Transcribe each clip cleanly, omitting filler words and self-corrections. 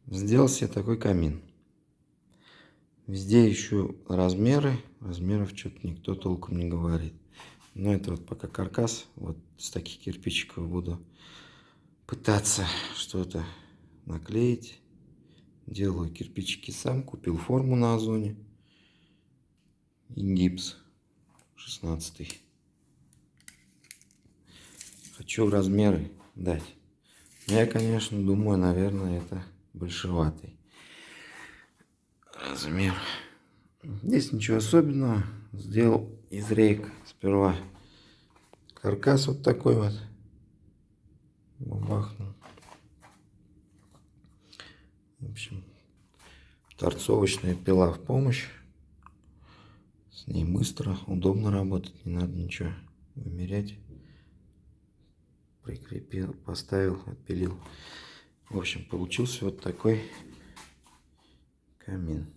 Сделал себе такой камин. Везде ищу размеры. Размеров что-то никто толком не говорит. Но это вот пока каркас. Вот с таких кирпичиков буду пытаться что-то наклеить. Делаю кирпичики сам. Купил форму на Озоне. И гипс 16. Хочу размеры дать. Но я, конечно, думаю, наверное, это большеватый размер. Здесь ничего особенного. Сделал из рейк сперва каркас вот такой вот. Бабахнул. В общем, торцовочная пила в помощь. С ней быстро, удобно работать. Не надо ничего вымерять. Прикрепил, поставил, отпилил. В общем, получился вот такой камин.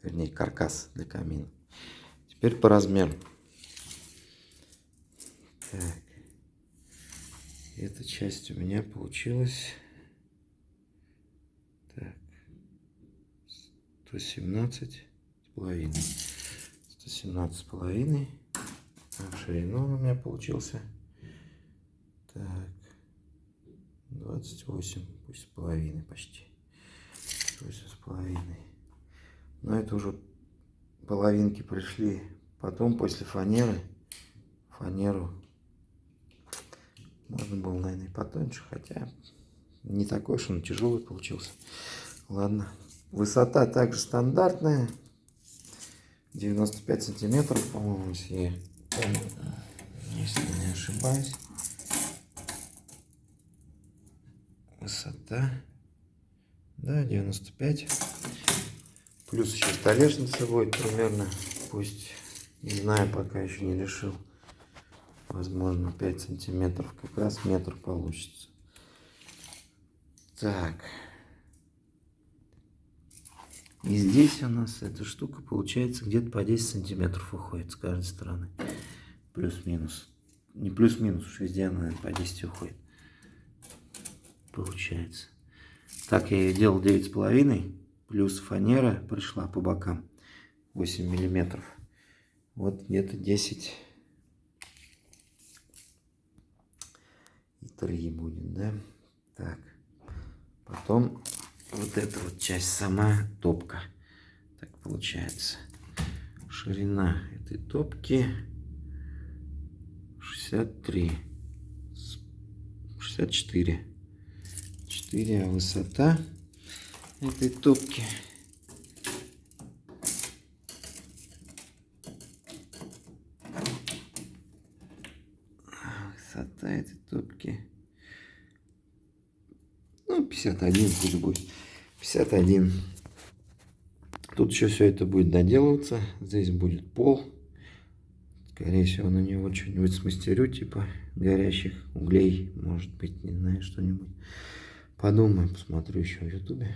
Вернее, каркас для камина. Теперь по размеру. Так. Эта часть у меня получилась. Так. 117,5. 117,5. В ширину у меня получился. Так. 28, пусть с половиной почти. 8,5. Но это уже половинки пришли потом, после фанеры. Фанеру можно было, наверное, и потоньше, хотя не такой уж он тяжелый получился. Ладно. Высота также стандартная. 95 сантиметров, по-моему, если не ошибаюсь. Высота. Да, 95. Плюс еще столешница будет примерно. Пусть, не знаю, пока еще не решил. Возможно, 5 сантиметров. Как раз метр получится. Так. И здесь у нас эта штука получается где-то по 10 сантиметров уходит с каждой стороны. Плюс-минус. Не плюс-минус, уж везде она, наверное, по 10 уходит. Получается. Так, я ее делал 9,5. Плюс фанера пришла по бокам. 8 миллиметров. Вот где-то 10 и 3 будет, да? Так. Потом вот эта вот часть, сама топка. Так получается. Ширина этой топки 63. 64. 4, а высота этой топки ну, 51 пусть будет. 51. Тут еще все это будет доделываться. Здесь будет пол. Скорее всего, на него что-нибудь смастерю, типа горящих углей. Может быть, не знаю, что-нибудь. Подумаю, посмотрю еще в ютубе.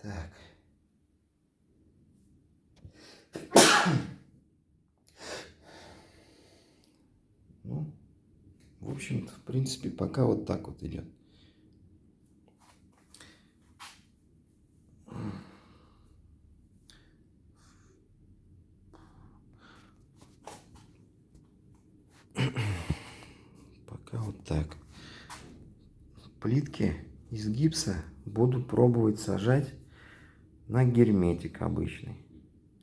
Так. Ну, в общем-то, в принципе, пока вот так вот идет. Пока вот так. Плитки из гипса буду пробовать сажать на герметик обычный.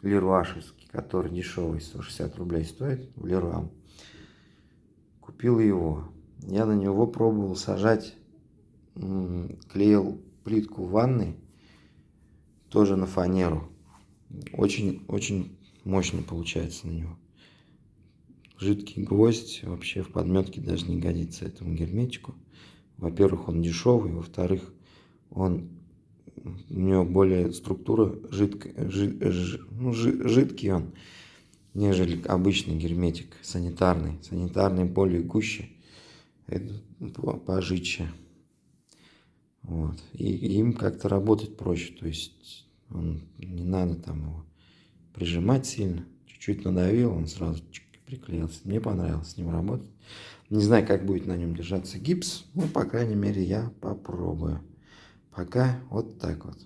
Леруашевский, который дешевый, 160 рублей стоит в Леруа. Купил его. Я на него пробовал сажать, клеил плитку в ванной, тоже на фанеру. Очень мощно получается на него. Жидкий гвоздь вообще в подметке даже не годится этому герметику. Во-первых, он дешевый, во-вторых, у него более структура жидкий он, нежели обычный герметик санитарный. Санитарный более гуще, это пожитче. Вот. И им как-то работать проще, то есть не надо там его прижимать сильно. Чуть-чуть надавил, он сразу приклеился. Мне понравилось с ним работать. Не знаю, как будет на нем держаться гипс, но, по крайней мере, я попробую. Пока вот так вот.